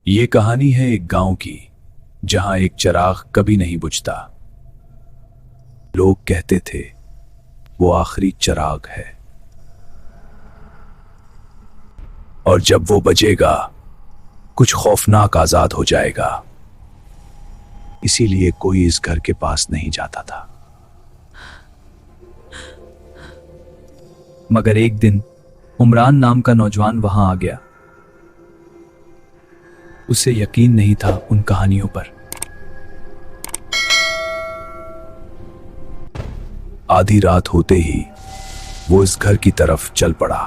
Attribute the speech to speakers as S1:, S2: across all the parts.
S1: ये कहानी है एक गांव की, जहां एक चिराग कभी नहीं बुझता। लोग कहते थे वो आखिरी चिराग है, और जब वो बजेगा कुछ खौफनाक आजाद हो जाएगा। इसीलिए कोई इस घर के पास नहीं जाता था।
S2: मगर एक दिन उमरान नाम का नौजवान वहां आ गया। उसे यकीन नहीं था उन कहानियों पर।
S1: आधी रात होते ही वो इस घर की तरफ चल पड़ा।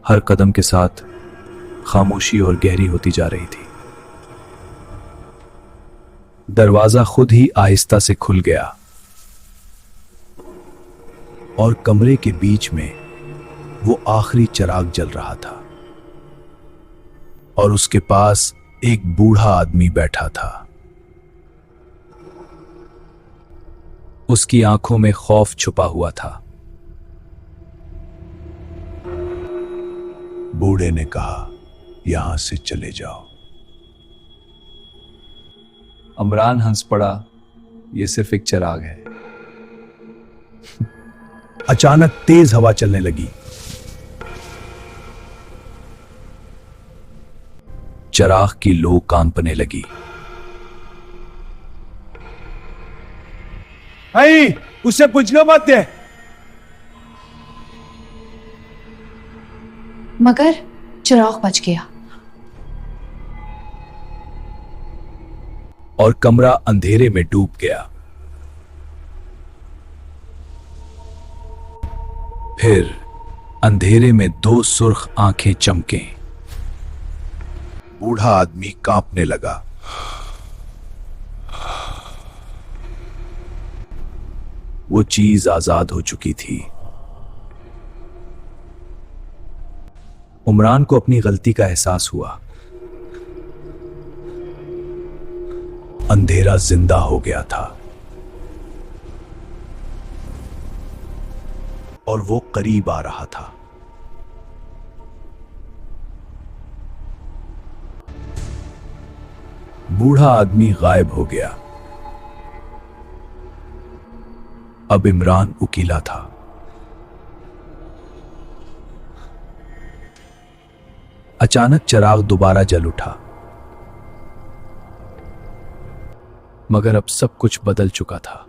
S1: हर कदम के साथ खामोशी और गहरी होती जा रही थी। दरवाजा खुद ही आहिस्ता से खुल गया और कमरे के बीच में वो आखिरी चिराग जल रहा था, और उसके पास एक बूढ़ा आदमी बैठा था।
S2: उसकी आंखों में खौफ छुपा हुआ था।
S1: बूढ़े ने कहा, यहां से चले जाओ।
S2: उमरान हंस पड़ा, यह सिर्फ एक चिराग है।
S1: अचानक तेज हवा चलने लगी। चिराग की लो कांपने लगी।
S3: उसे बुझने मत दे।
S4: मगर चिराग बच गया
S1: और कमरा अंधेरे में डूब गया। फिर अंधेरे में दो सुर्ख आंखें चमके। बूढ़ा आदमी कांपने लगा। वो चीज आजाद हो चुकी थी। उमरान को अपनी गलती का एहसास हुआ। अंधेरा जिंदा हो गया था और वो करीब आ रहा था। बूढ़ा आदमी गायब हो गया। अब इमरान उकीला था। अचानक चिराग दोबारा जल उठा, मगर अब सब कुछ बदल चुका था।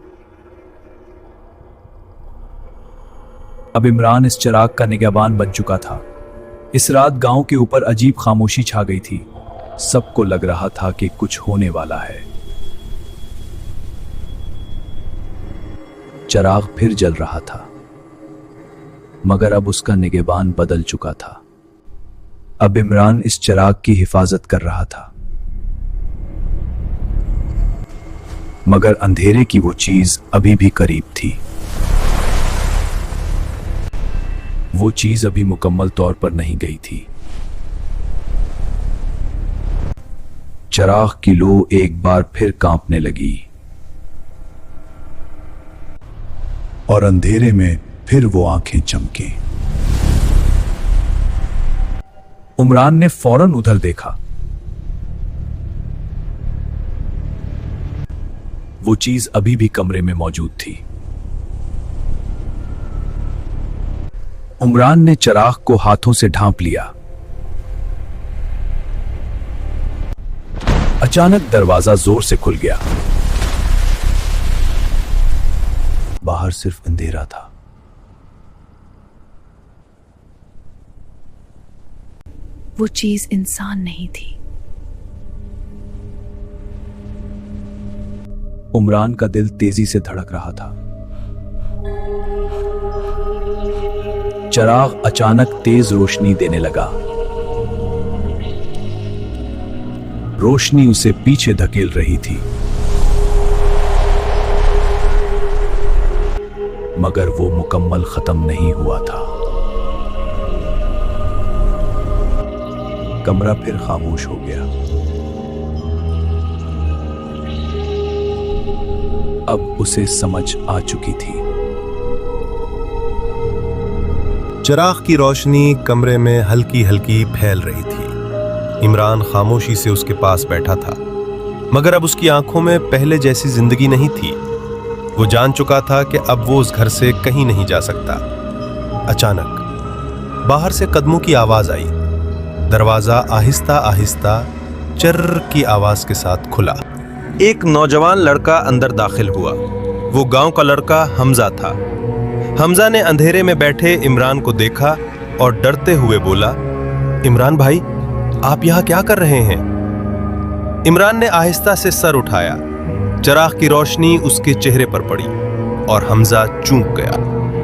S1: अब इमरान इस चिराग का निगहबान बन चुका था। इस रात गांव के ऊपर अजीब खामोशी छा गई थी। सबको लग रहा था कि कुछ होने वाला है। चिराग फिर जल रहा था, मगर अब उसका निगहबान बदल चुका था। अब इमरान इस चिराग की हिफाजत कर रहा था, मगर अंधेरे की वो चीज अभी भी करीब थी। वो चीज अभी मुकम्मल तौर पर नहीं गई थी। चिराग की लो एक बार फिर कांपने लगी और अंधेरे में फिर वो आंखें चमकी। उमरान ने फौरन उधर देखा। वो चीज अभी भी कमरे में मौजूद थी। उमरान ने चिराग को हाथों से ढांप लिया। अचानक दरवाजा जोर से खुल गया। बाहर सिर्फ अंधेरा था।
S4: वो चीज इंसान नहीं थी।
S1: उमरान का दिल तेजी से धड़क रहा था। चिराग अचानक तेज रोशनी देने लगा। रोशनी उसे पीछे धकेल रही थी, मगर वो मुकम्मल खत्म नहीं हुआ था। कमरा फिर खामोश हो गया। अब उसे समझ आ चुकी थी।
S5: चिराग की रोशनी कमरे में हल्की हल्की फैल रही थी इमरान खामोशी से उसके पास बैठा था, मगर अब उसकी आंखों में पहले जैसी जिंदगी नहीं थी। वो जान चुका था कि अब वो उस घर से कहीं नहीं जा सकता। अचानक बाहर से कदमों की आवाज आई। दरवाजा आहिस्ता आहिस्ता चर्र की आवाज के साथ खुला। एक नौजवान लड़का अंदर दाखिल हुआ। वो गांव का लड़का हमजा था। हमजा ने अंधेरे में बैठे इमरान को देखा और डरते हुए बोला, इमरान भाई, आप यहां क्या कर रहे हैं? इमरान ने आहिस्ता से सर उठाया। चिराग की रोशनी उसके चेहरे पर पड़ी और हमजा चूक गया,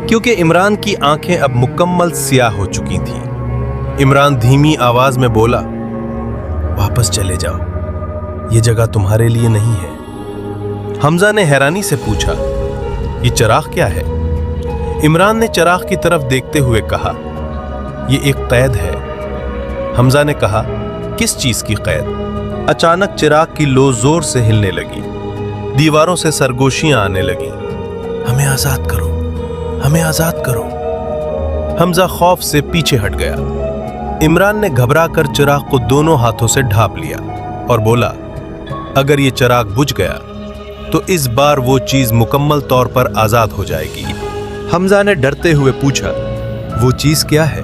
S5: क्योंकि इमरान की आंखें अब मुकम्मल सियाह हो चुकी थीं। इमरान धीमी आवाज में बोला, वापस चले जाओ, ये जगह तुम्हारे लिए नहीं है। हमजा ने हैरानी से पूछा, ये चिराग क्या है? इमरान ने चिराग की तरफ देखते हुए कहा, ये एक कैद है। हमजा ने कहा, किस चीज की कैद? अचानक चिराग की लो जोर से हिलने लगी। दीवारों से सरगोशियां आने लगी। हमें आजाद करो, हमें आजाद करो। हमजा खौफ से पीछे हट गया। इमरान ने घबराकर चिराग को दोनों हाथों से ढांप लिया और बोला, अगर ये चिराग बुझ गया तो इस बार वो चीज मुकम्मल तौर पर आजाद हो जाएगी। हमजा ने डरते हुए पूछा, वो चीज क्या है?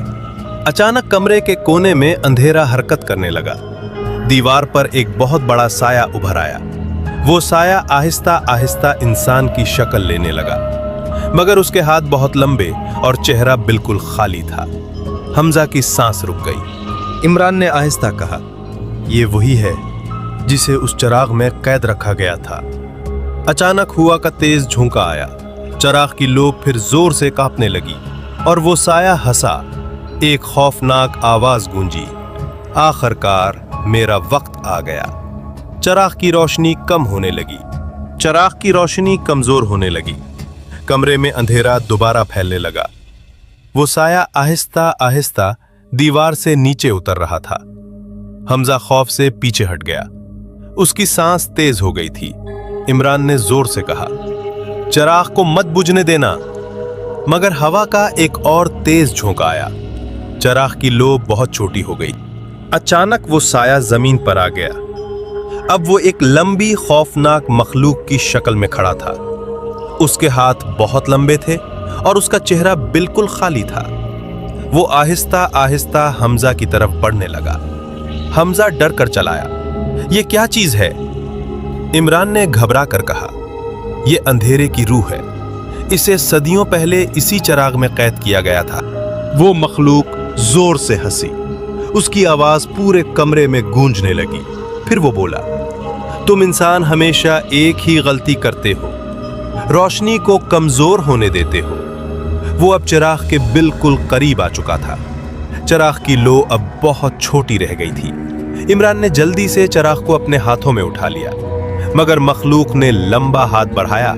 S5: अचानक कमरे के कोने में अंधेरा हरकत करने लगा। दीवार पर एक बहुत बड़ा साया उभर आया। वो साया आहिस्ता आहिस्ता इंसान की शक्ल लेने लगा, मगर उसके हाथ बहुत लंबे और चेहरा बिल्कुल खाली था। हमजा की सांस रुक गई। इमरान ने आहिस्ता कहा, ये वही है जिसे उस चिराग में कैद रखा गया था। अचानक हुआ का तेज झोंका आया। चिराग की लो फिर जोर से कांपने लगी और वो साया हंसा। एक खौफनाक आवाज गूंजी, आखिरकार मेरा वक्त आ गया। चिराग की रोशनी कम होने लगी। चिराग की रोशनी कमजोर होने लगी। कमरे में अंधेरा दोबारा फैलने लगा। वो साया आहिस्ता आहिस्ता दीवार से नीचे उतर रहा था। हमजा खौफ से पीछे हट गया। उसकी सांस तेज हो गई थी। इमरान ने जोर से कहा, चिराग को मत बुझने देना। मगर हवा का एक और तेज झोंका आया। चिराग की लो बहुत छोटी हो गई। अचानक वो साया जमीन पर आ गया। अब वो एक लंबी खौफनाक मखलूक की शक्ल में खड़ा था। उसके हाथ बहुत लंबे थे और उसका चेहरा बिल्कुल खाली था। वो आहिस्ता आहिस्ता हमजा की तरफ बढ़ने लगा। हमजा डर कर चलाया। ये क्या चीज है? इमरान ने घबरा कर कहा, यह अंधेरे की रूह है। इसे सदियों पहले इसी चिराग में कैद किया गया था। वो मखलूक जोर से हंसी। उसकी आवाज पूरे कमरे में गूंजने लगी। फिर वो बोला, तुम इंसान हमेशा एक ही गलती करते हो, रोशनी को कमजोर होने देते हो। वो अब चिराग के बिल्कुल करीब आ चुका था। चिराग की लो अब बहुत छोटी रह गई थी। इमरान ने जल्दी से चिराग को अपने हाथों में उठा लिया, मगर मखलूक ने लंबा हाथ बढ़ाया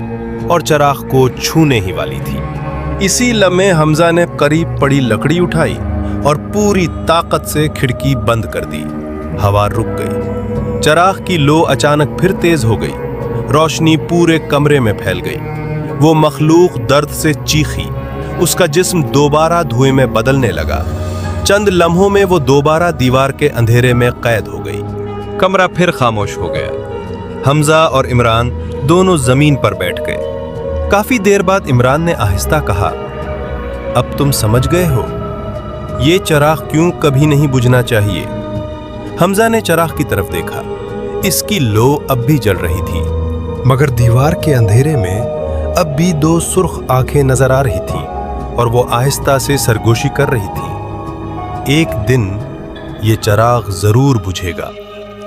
S5: और चिराग को छूने ही वाली थी। इसी लम्हे हमजा ने करीब पड़ी लकड़ी उठाई और पूरी ताकत से खिड़की बंद कर दी। हवा रुक गई। चिराग की लो अचानक फिर तेज हो गई। रोशनी पूरे कमरे में फैल गई। वो मखलूक दर्द से चीखी। उसका जिस्म दोबारा धुएं में बदलने लगा। चंद लम्हों में वो दोबारा दीवार के अंधेरे में कैद हो गई। कमरा फिर खामोश हो गया। हमजा और इमरान दोनों जमीन पर बैठ गए। काफी देर बाद इमरान ने आहिस्ता कहा, अब तुम समझ गए हो, ये चिराग क्यों कभी नहीं बुझना चाहिए। हमजा ने चिराग की तरफ देखा। इसकी लो अब भी जल रही थी, मगर दीवार के अंधेरे में अब भी दो सुर्ख आंखें नजर आ रही थीं और वो आहिस्ता से सरगोशी कर रही थी। एक दिन ये चिराग जरूर बुझेगा।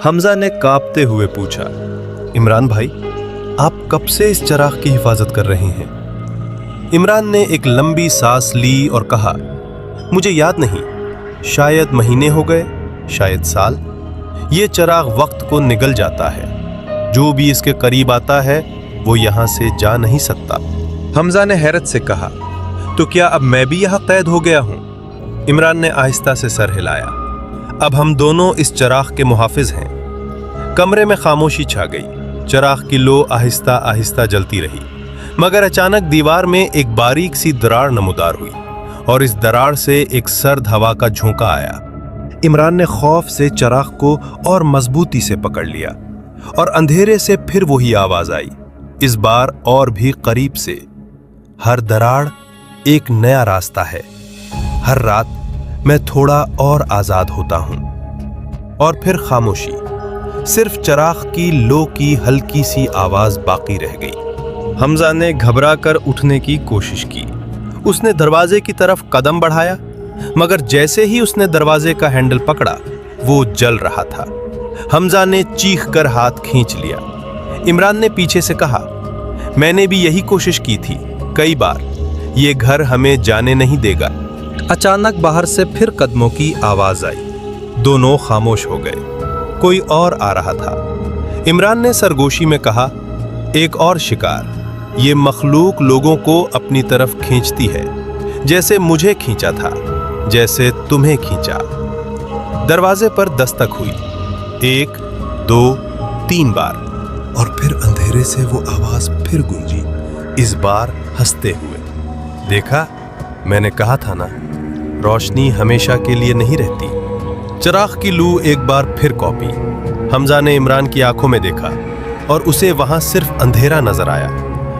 S5: हमजा ने कांपते हुए पूछा, इमरान भाई, आप कब से इस चिराग की हिफाजत कर रहे हैं? इमरान ने एक लंबी सांस ली और कहा, मुझे याद नहीं, शायद महीने हो गए, शायद साल। ये चिराग वक्त को निगल जाता है। जो भी इसके करीब आता है वो यहां से जा नहीं सकता। हमजा ने हैरत से कहा, तो क्या अब मैं भी यहां कैद हो गया हूं? इमरान ने आहिस्ता से सर हिलाया। अब हम दोनों इस चिराग के मुहाफिज हैं। कमरे में खामोशी छा गई। चिराग की लो आहिस्ता आहिस्ता जलती रही, मगर अचानक दीवार में एक बारीक सी दरार नमूदार हुई और इस दरार से एक सर्द हवा का झोंका आया। इमरान ने खौफ से चिराग को और मजबूती से पकड़ लिया और अंधेरे से फिर वही आवाज आई, इस बार और भी करीब से। हर दरार एक नया रास्ता है, हर रात मैं थोड़ा और आजाद होता हूं। और फिर खामोशी, सिर्फ चिराग की लो की हल्की सी आवाज बाकी रह गई। हमजा ने घबरा कर उठने की कोशिश की। उसने दरवाजे की तरफ कदम बढ़ाया, मगर जैसे ही उसने दरवाजे का हैंडल पकड़ा वो जल रहा था। हमजा ने चीख कर हाथ खींच लिया। इमरान ने पीछे से कहा, मैंने भी यही कोशिश की थी कई बार, ये घर हमें जाने नहीं देगा। अचानक बाहर से फिर कदमों की आवाज आई। दोनों खामोश हो गए। कोई और आ रहा था। इमरान ने सरगोशी में कहा, एक और शिकार। ये मखलूक लोगों को अपनी तरफ खींचती है, जैसे मुझे खींचा था, जैसे तुम्हें खींचा। दरवाजे पर दस्तक हुई, 1, 2, 3 बार, और फिर अंधेरे से वो आवाज फिर गूंजी, इस बार हंसते हुए। देखा, मैंने कहा था ना, रोशनी हमेशा के लिए नहीं रहती। चिराग की लू एक बार फिर कौपी। हमजा ने इमरान की आंखों में देखा और उसे वहां सिर्फ अंधेरा नजर आया।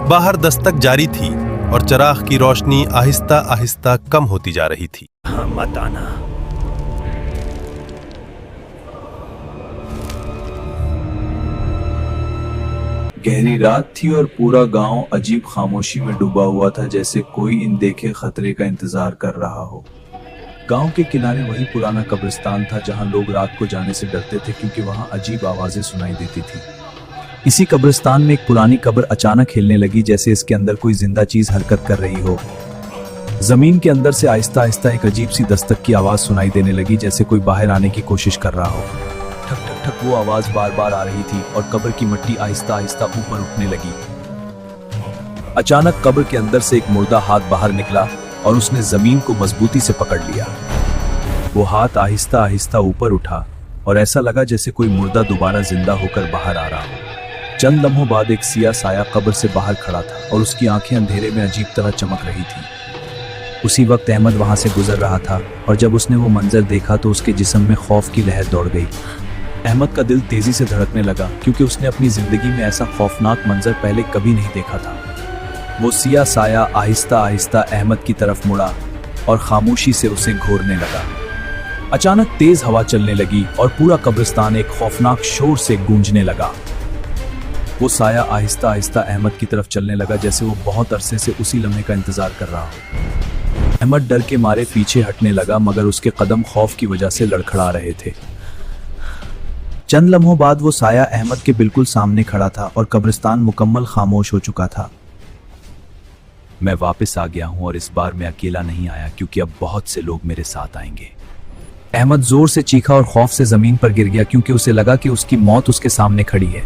S5: बाहर दस्तक जारी थी और चिराग की रोशनी आहिस्ता आहिस्ता कम होती जा रही थी।
S1: मत आना। गहरी रात थी और पूरा गांव अजीब खामोशी में डूबा हुआ था, जैसे कोई इन देखे खतरे का इंतजार कर रहा हो। गांव के किनारे वही पुराना कब्रिस्तान था जहां लोग रात को जाने से डरते थे, क्योंकि वहां अजीब आवाजें सुनाई देती थी। इसी कब्रिस्तान में एक पुरानी कब्र अचानक हिलने लगी, जैसे इसके अंदर कोई जिंदा चीज हरकत कर रही हो। जमीन के अंदर से आहिस्ता आहिस्ता एक अजीब सी दस्तक की आवाज सुनाई देने लगी, जैसे कोई बाहर आने की कोशिश कर रहा हो। ठक ठक ठक वो आवाज बार बार आ रही थी और कब्र की मिट्टी आहिस्ता आहिस्ता ऊपर उठने लगी। अचानक कब्र के अंदर से एक मुर्दा हाथ बाहर निकला और उसने जमीन को मजबूती से पकड़ लिया। वो हाथ आहिस्ता आहिस्ता ऊपर उठा और ऐसा लगा जैसे कोई मुर्दा दोबारा जिंदा होकर बाहर आ रहा हो। चंद लम्हों बाद एक सिया साया कब्र से बाहर खड़ा था और उसकी आंखें अंधेरे में अजीब तरह चमक रही थी। उसी वक्त अहमद वहां से गुजर रहा था और जब उसने वो मंजर देखा तो उसके जिस्म में खौफ की लहर दौड़ गई। अहमद का दिल तेजी से धड़कने लगा, क्योंकि उसने अपनी जिंदगी में ऐसा खौफनाक मंजर पहले कभी नहीं देखा था। वो सिया साया आहिस्ता आहिस्ता अहमद की तरफ मुड़ा और खामोशी से उसे घोरने लगा। अचानक तेज हवा चलने लगी और पूरा कब्रिस्तान एक खौफनाक शोर से गूंजने लगा। वो साया आहिस्ता आहिस्ता अहमद की तरफ चलने लगा, जैसे वो बहुत अरसे से उसी लम्हे का इंतजार कर रहा हो। अहमद डर के मारे पीछे हटने लगा, मगर उसके कदम खौफ की वजह से लड़खड़ा रहे थे। चंद लम्हों बाद वो साया अहमद के बिल्कुल सामने खड़ा था और कब्रिस्तान मुकम्मल खामोश हो चुका था। मैं वापस आ गया हूं और इस बार मैं अकेला नहीं आया, क्योंकि अब बहुत से लोग मेरे साथ आएंगे। अहमद जोर से चीखा और खौफ से जमीन पर गिर गया, क्योंकि उसे लगा कि उसकी मौत उसके सामने खड़ी है।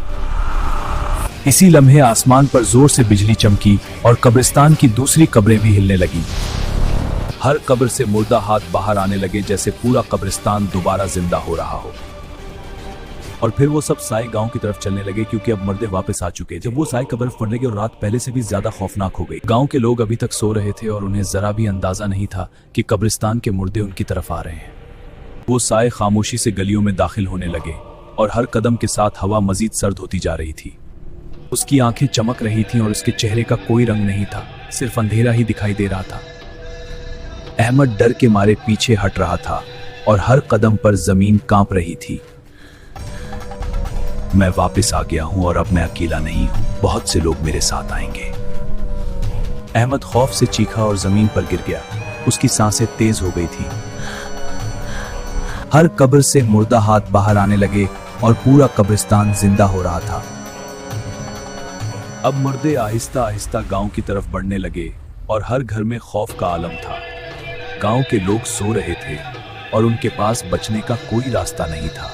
S1: इसी लम्हे आसमान पर जोर से बिजली चमकी और कब्रिस्तान की दूसरी कब्रें भी हिलने लगी। हर कब्र से मुर्दा हाथ बाहर आने लगे, जैसे पूरा कब्रिस्तान दोबारा जिंदा हो रहा हो। और फिर वो सब साए गांव की तरफ चलने लगे, क्योंकि अब मुर्दे वापस आ चुके। जब वो साए कब्र पड़ने लगे और रात पहले से भी ज्यादा खौफनाक हो गई। गांव के लोग अभी तक सो रहे थे और उन्हें जरा भी अंदाजा नहीं था कि कब्रिस्तान के मुर्दे उनकी तरफ आ रहे हैं। वो साए खामोशी से गलियों में दाखिल होने लगे और हर कदम के साथ हवा मजीद सर्द होती जा रही थी। उसकी आंखें चमक रही थीं और उसके चेहरे का कोई रंग नहीं था, सिर्फ अंधेरा ही दिखाई दे रहा था। अहमद डर के मारे पीछे हट रहा था और हर कदम पर जमीन कांप रही थी। मैं वापस आ गया हूं और अब मैं अकेला नहीं हूं, बहुत से लोग मेरे साथ आएंगे। अहमद खौफ से चीखा और जमीन पर गिर गया। उसकी सांसें तेज हो गई थी। हर कब्र से मुर्दा हाथ बाहर आने लगे और पूरा कब्रिस्तान जिंदा हो रहा था। अब मुर्दे आहिस्ता आहिस्ता गांव की तरफ बढ़ने लगे और हर घर में खौफ का आलम था। गांव के लोग सो रहे थे और उनके पास बचने का कोई रास्ता नहीं था।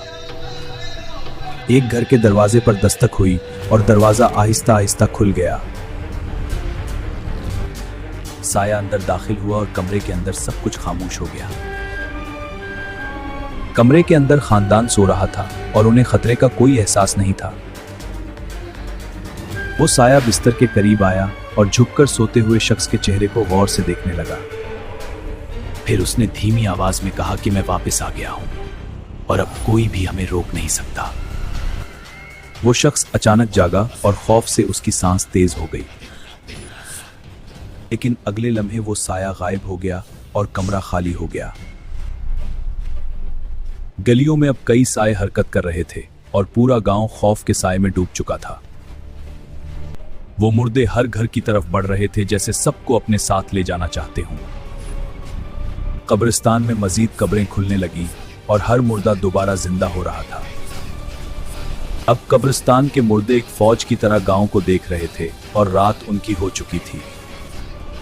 S1: एक घर के दरवाजे पर दस्तक हुई और दरवाजा आहिस्ता आहिस्ता खुल गया। साया अंदर दाखिल हुआ और कमरे के अंदर सब कुछ खामोश हो गया। कमरे के अंदर खानदान सो रहा था और उन्हें खतरे का कोई एहसास नहीं था। वो साया बिस्तर के करीब आया और झुककर सोते हुए शख्स के चेहरे को गौर से देखने लगा। फिर उसने धीमी आवाज में कहा कि मैं वापस आ गया हूं। और अब कोई भी हमें रोक नहीं सकता। वो शख्स अचानक जागा और खौफ से उसकी सांस तेज हो गई। लेकिन अगले लम्हे वो साया गायब हो गया और कमरा खाली हो गया। गलियों में अब कई साए हरकत कर रहे थे और पूरा गांव खौफ के साए में डूब चुका था। वो मुर्दे हर घर की तरफ बढ़ रहे थे, जैसे सबको अपने साथ ले जाना चाहते हों। कब्रिस्तान में मजीद कब्रें खुलने लगी और हर मुर्दा दोबारा जिंदा हो रहा था। अब कब्रिस्तान के मुर्दे एक फौज की तरह गांव को देख रहे थे और रात उनकी हो चुकी थी।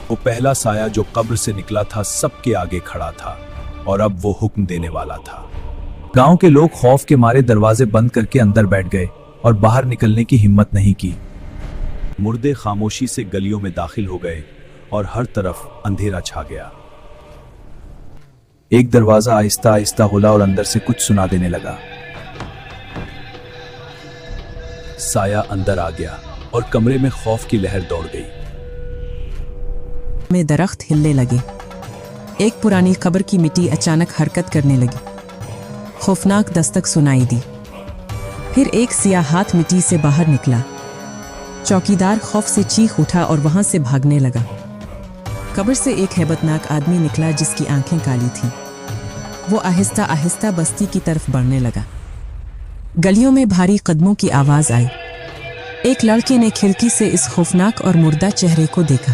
S1: वो पहला साया जो कब्र से निकला था सबके आगे खड़ा था और अब वो हुक्म देने वाला था। गांव के लोग खौफ के मारे दरवाजे बंद करके अंदर बैठ गए और बाहर निकलने की हिम्मत नहीं की। मुर्दे खामोशी से गलियों में दाखिल हो गए और हर तरफ अंधेरा छा गया। एक दरवाजा आहिस्ता आहिस्ता खुला और अंदर से कुछ सुना देने लगा। साया अंदर आ गया और कमरे में खौफ की लहर दौड़ गई।
S6: में दरख्त हिलने लगे। एक पुरानी कब्र की मिट्टी अचानक हरकत करने लगी। खौफनाक दस्तक सुनाई दी। फिर एक सियाह हाथ मिट्टी से बाहर निकला। चौकीदार खौफ से चीख उठा और वहां से भागने लगा। कब्र से एक हैबतनाक आदमी निकला जिसकी आंखें काली थीं। वो आहिस्ता आहिस्ता बस्ती की तरफ बढ़ने लगा। गलियों में भारी कदमों की आवाज आई। एक लड़के ने खिड़की से इस खौफनाक और मुर्दा चेहरे को देखा।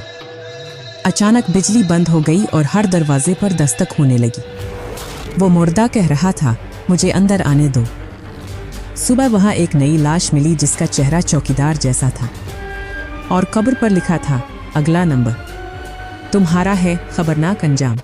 S6: अचानक बिजली बंद हो गई और हर दरवाजे पर दस्तक होने लगी। वो मुर्दा कह रहा था, मुझे अंदर आने दो। सुबह वहां एक नई लाश मिली जिसका चेहरा चौकीदार जैसा था और कब्र पर लिखा था, अगला नंबर, तुम्हारा है खबरनाक अंजाम।